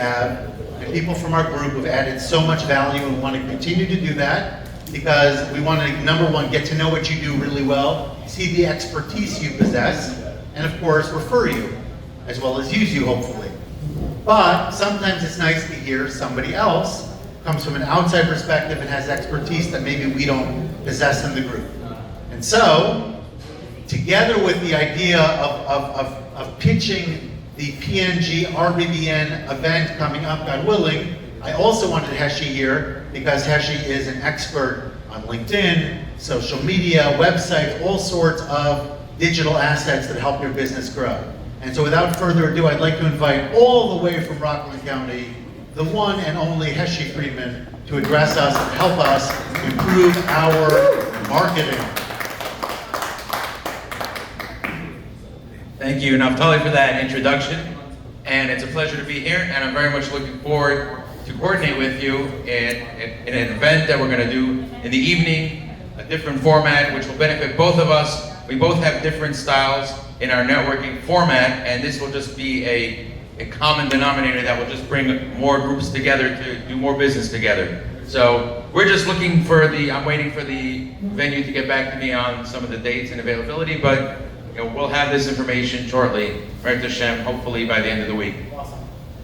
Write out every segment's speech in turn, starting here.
have, and people from our group have added so much value and want to continue to do that because we want to, number one, get to know what you do really well, see the expertise you possess, and of course, refer you, as well as use you, hopefully. But sometimes it's nice to hear somebody else comes from an outside perspective and has expertise that maybe we don't possess in the group. And so, together with the idea of pitching the PNG RBBN event coming up, God willing, I also wanted Heshy here because Heshy is an expert on LinkedIn, social media, websites, all sorts of digital assets that help your business grow. And so without further ado, I'd like to invite all the way from Rockland County, the one and only Heshy Friedman, to address us and help us improve our marketing. Thank you, Naphtali, for that introduction. And it's a pleasure to be here, and I'm very much looking forward to coordinate with you in an event that we're going to do in the evening, a different format which will benefit both of us. We both have different styles in our networking format, and this will just be a common denominator that will just bring more groups together to do more business together. So we're just looking for I'm waiting for the venue to get back to me on some of the dates and availability, but we'll have this information shortly, right to Shem, hopefully by the end of the week.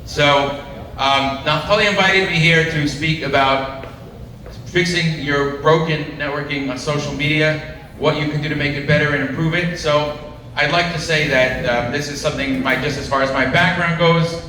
So Naphtali invited me here to speak about fixing your broken networking on social media, what you can do to make it better and improve it. So I'd like to say that this is something, just as far as my background goes,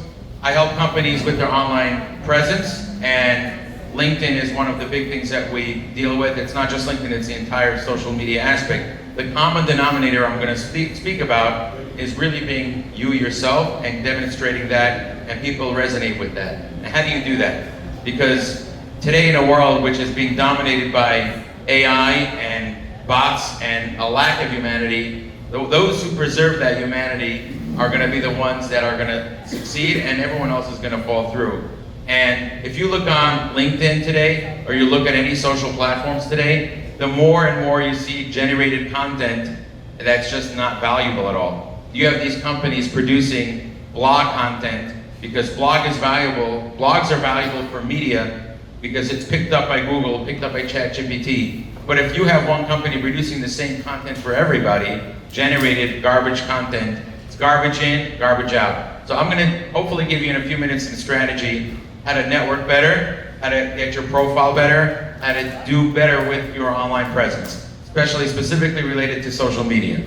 I help companies with their online presence, and LinkedIn is one of the big things that we deal with. It's not just LinkedIn, it's the entire social media aspect. The common denominator I'm going to speak about is really being you yourself and demonstrating that, and people resonate with that. And how do you do that? Because today in a world which is being dominated by AI and bots and a lack of humanity, those who preserve that humanity are going to be the ones that are going to succeed, and everyone else is going to fall through. And if you look on LinkedIn today, or you look at any social platforms today, the more and more you see generated content that's just not valuable at all. You have these companies producing blog content because blogs are valuable for media because it's picked up by Google, picked up by ChatGPT. But if you have one company producing the same content for everybody, generated garbage content, it's garbage in, garbage out. So I'm gonna hopefully give you in a few minutes some strategy how to network better, how to get your profile better, how to do better with your online presence, specifically related to social media.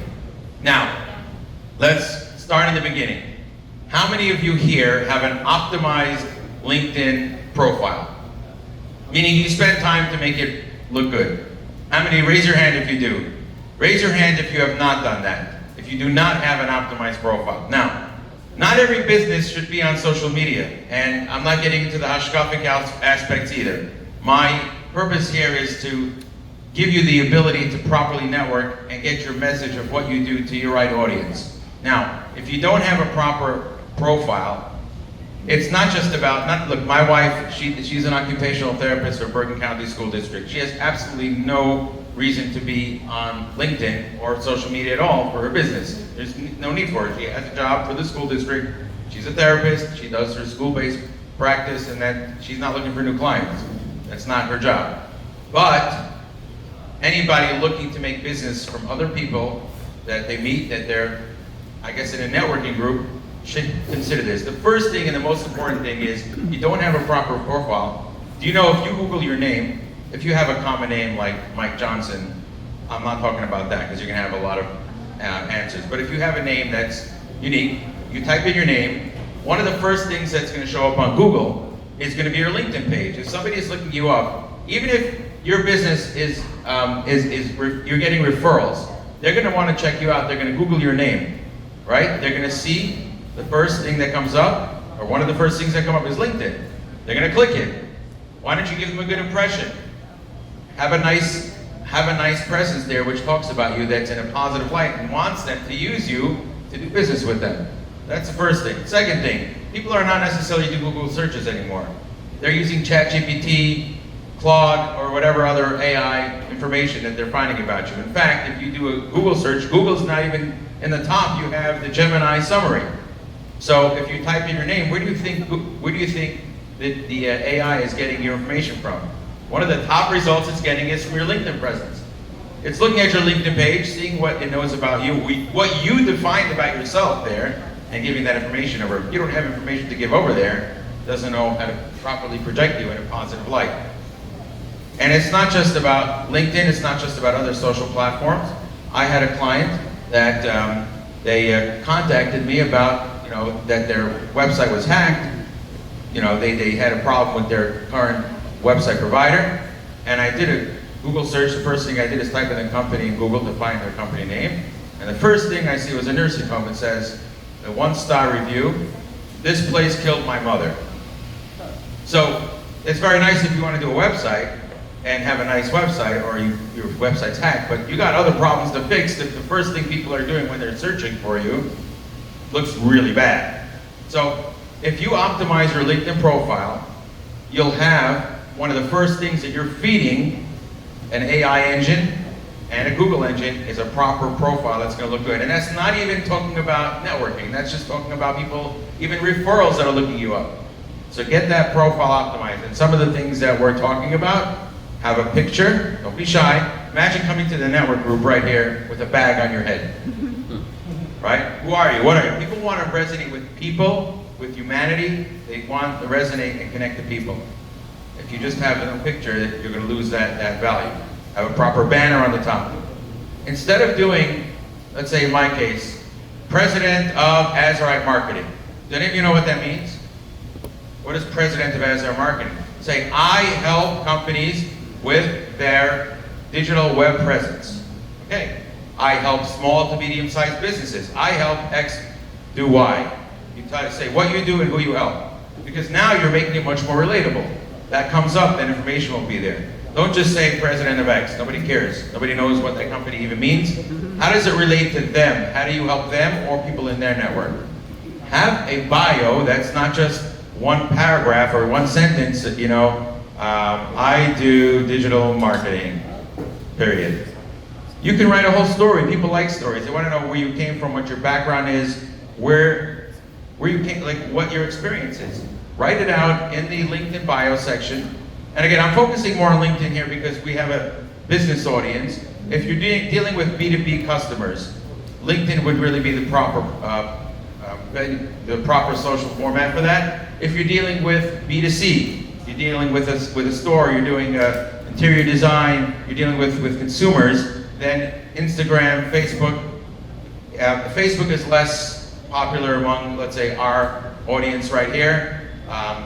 Now, let's start in the beginning. How many of you here have an optimized LinkedIn profile? Meaning you spend time to make it look good. How many? Raise your hand if you do. Raise your hand if you have not done that, if you do not have an optimized profile. Now, not every business should be on social media, and I'm not getting into the hashkafic aspects either. My purpose here is to give you the ability to properly network and get your message of what you do to your right audience. Now, if you don't have a proper profile, it's not just about, look, my wife, she's an occupational therapist for Bergen County School District. She has absolutely no reason to be on LinkedIn or social media at all for her business. There's no need for it. She has a job for the school district. She's a therapist. She does her school-based practice, and that she's not looking for new clients. That's not her job. But anybody looking to make business from other people that they meet, that they're, I guess, in a networking group, should consider this. The first thing and the most important thing is you don't have a proper profile. Do you know if you Google your name, if you have a common name like Mike Johnson, I'm not talking about that because you're going to have a lot of answers. But if you have a name that's unique, you type in your name, one of the first things that's going to show up on Google is going to be your LinkedIn page. If somebody is looking you up, even if your business is you're getting referrals, they're going to want to check you out. They're going to Google your name, right? They're going to see the first thing that comes up, or one of the first things that come up is LinkedIn. They're going to click it. Why don't you give them a good impression? Have a nice presence there which talks about you, that's in a positive light and wants them to use you to do business with them. That's the first thing. Second thing, people are not necessarily doing Google searches anymore. They're using ChatGPT, Claude, or whatever other AI information that they're finding about you. In fact, if you do a Google search, Google's not even in the top. You have the Gemini summary. So if you type in your name, where do you think that the AI is getting your information from? One of the top results it's getting is from your LinkedIn presence. It's looking at your LinkedIn page, seeing what it knows about you, what you defined about yourself there, and giving that information over. If you don't have information to give over there, it doesn't know how to properly project you in a positive light. And it's not just about LinkedIn, it's not just about other social platforms. I had a client that they contacted me about, that their website was hacked. They had a problem with their current website provider, and I did a Google search. The first thing I did is type in the company in Google to find their company name, and the first thing I see was a nursing home. It says, a 1-star review, "This place killed my mother." So it's very nice if you want to do a website and have a nice website, or your website's hacked, but you got other problems to fix. That the first thing people are doing when they're searching for you looks really bad. So if you optimize your LinkedIn profile, you'll have one of the first things that you're feeding an AI engine and a Google engine is a proper profile that's going to look good. And that's not even talking about networking. That's just talking about people, even referrals that are looking you up. So get that profile optimized. And some of the things that we're talking about, have a picture, don't be shy. Imagine coming to the network group right here with a bag on your head. Right? Who are you? What are you? People want to resonate with people, with humanity. They want to resonate and connect to people. If you just have a picture, you're going to lose that value. Have a proper banner on the top. Instead of doing, let's say in my case, President of Azurite Marketing. Do any of you know what that means? What is President of Azurite Marketing? Say, I help companies with their digital web presence. Okay. I help small to medium-sized businesses. I help X do Y. You try to say what you do and who you help. Because now you're making it much more relatable. That comes up, then information won't be there. Don't just say President of X. Nobody cares. Nobody knows what that company even means. How does it relate to them? How do you help them or people in their network? Have a bio that's not just one paragraph or one sentence that, I do digital marketing, period. You can write a whole story. People like stories. They want to know where you came from, what your background is, where you came, like what your experience is. Write it out in the LinkedIn bio section. And again, I'm focusing more on LinkedIn here because we have a business audience. If you're dealing with B2B customers, LinkedIn would really be the proper social format for that. If you're dealing with B2C, you're dealing with a store, you're doing interior design, you're dealing with consumers, then Instagram, Facebook. Facebook is less popular among, let's say, our audience right here.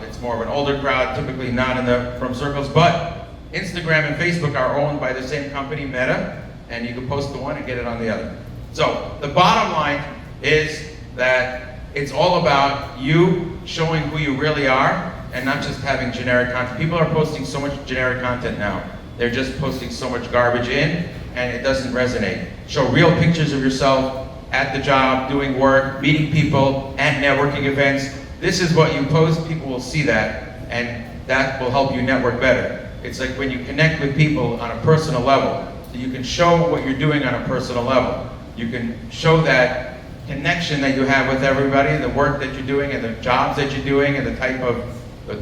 It's more of an older crowd, typically not from circles, but Instagram and Facebook are owned by the same company, Meta, and you can post the one and get it on the other. So the bottom line is that it's all about you showing who you really are and not just having generic content. People are posting so much generic content now. They're just posting so much garbage in, and it doesn't resonate. Show real pictures of yourself at the job, doing work, meeting people, at networking events. This is what you post, people will see that, and that will help you network better. It's like when you connect with people on a personal level, so you can show what you're doing on a personal level. You can show that connection that you have with everybody, the work that you're doing, and the jobs that you're doing, and the type of,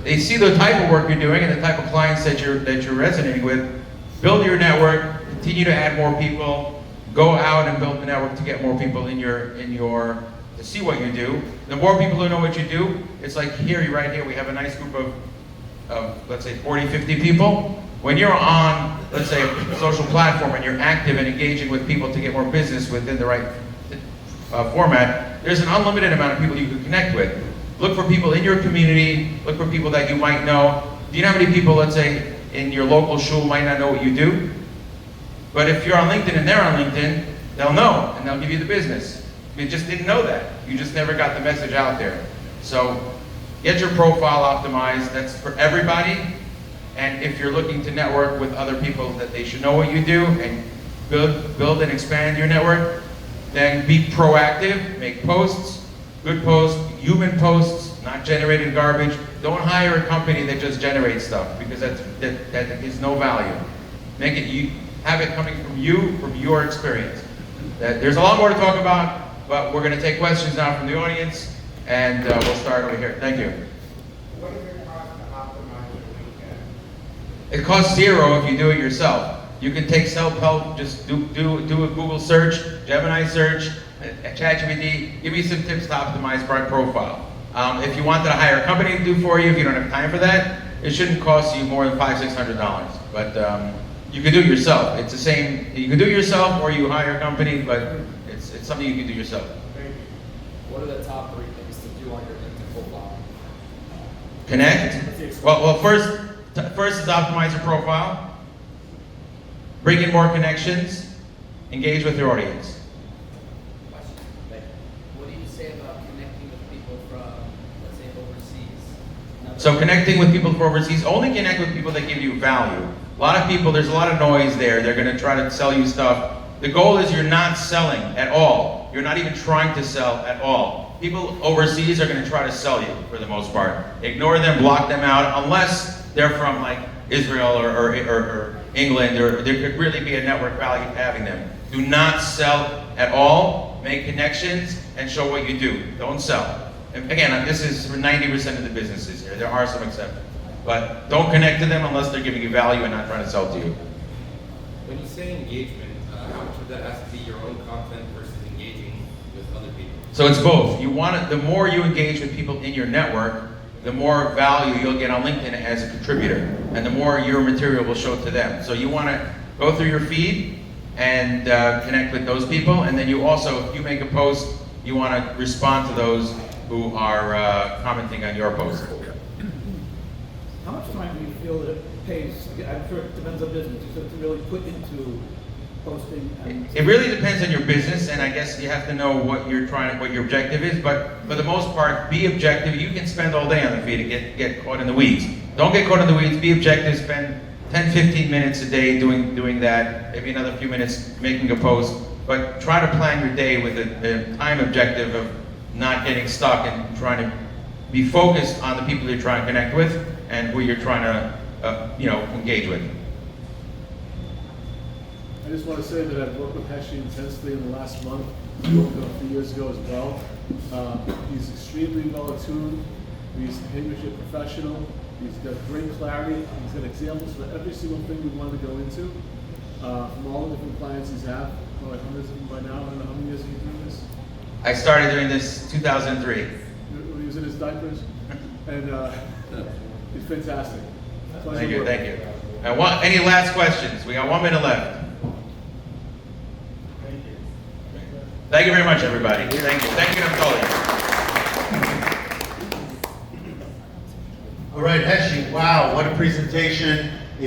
they see the type of work you're doing, and the type of clients that you're resonating with. Build your network, continue to add more people, go out and build the network to get more people to see what you do. The more people who know what you do, it's like here, right here, we have a nice group of let's say 40, 50 people. When you're on, let's say, a social platform and you're active and engaging with people to get more business within the right format, there's an unlimited amount of people you can connect with. Look for people in your community, look for people that you might know. Do you know how many people, let's say, in your local shul might not know what you do? But if you're on LinkedIn and they're on LinkedIn, they'll know and they'll give you the business. You just didn't know that. You just never got the message out there. So get your profile optimized. That's for everybody. And if you're looking to network with other people that they should know what you do and build and expand your network, then be proactive, make posts, good posts, human posts, not generated garbage. Don't hire a company that just generates stuff because that is no value. Make it, you have it coming from you, from your experience. There's a lot more to talk about, but we're going to take questions now from the audience. And we'll start over here. Thank you. What does it cost to optimize your weekend? It costs zero if you do it yourself. You can take self-help, just do a Google search, Gemini search, ChatGPT, give you some tips to optimize brand profile. If you wanted to hire a company to do for you, if you don't have time for that, it shouldn't cost you more than $500-600. But you can do it yourself. It's the same. You can do it yourself, or you hire a company, but it's something you can do yourself. Thank you. What are the top 3 things to do on your LinkedIn profile? Connect. Well, first is optimize your profile. Bring in more connections. Engage with your audience. Question. What do you say about connecting with people from, let's say, overseas? So connecting with people from overseas, only connect with people that give you value. A lot of people, there's a lot of noise there. They're going to try to sell you stuff. The goal is you're not selling at all. You're not even trying to sell at all. People overseas are going to try to sell you for the most part. Ignore them, block them out, unless they're from like Israel or England, or there could really be a network value having them. Do not sell at all. Make connections and show what you do. Don't sell. And again, this is for 90% of the businesses here. There are some exceptions. But don't connect to them unless they're giving you value and not trying to sell to you. When you say engagement, how much of that has to be your own content versus engaging with other people? So it's both. You want it, the more you engage with people in your network, the more value you'll get on LinkedIn as a contributor, and the more your material will show to them. So you want to go through your feed and connect with those people, and then you also, if you make a post, you want to respond to those who are commenting on your post. How much time do you feel that it pays? I'm sure it depends on business, to really put into posting and... It really depends on your business, and I guess you have to know what you're what your objective is. But for the most part, be objective. You can spend all day on the feed and get caught in the weeds. Don't get caught in the weeds. Be objective. Spend 10-15 minutes a day doing that. Maybe another few minutes making a post. But try to plan your day with a time objective of not getting stuck and trying to be focused on the people you're trying to connect with and who you're trying to engage with. I just want to say that I've worked with Heshy intensely in the last month, a few years ago as well. He's extremely well attuned. He's a penmanship professional. He's got great clarity. He's got examples for every single thing we want to go into. From all the different clients he's had, probably hundreds of them by now. I don't know how many years have you doing this? I started doing this 2003. When he was in his diapers, and he's fantastic. Thank you, thank you. Any last questions? We got 1 minute left. Thank you very much, everybody. Thank you. Thank you, Naphtali. All right, Heshy, wow, what a presentation.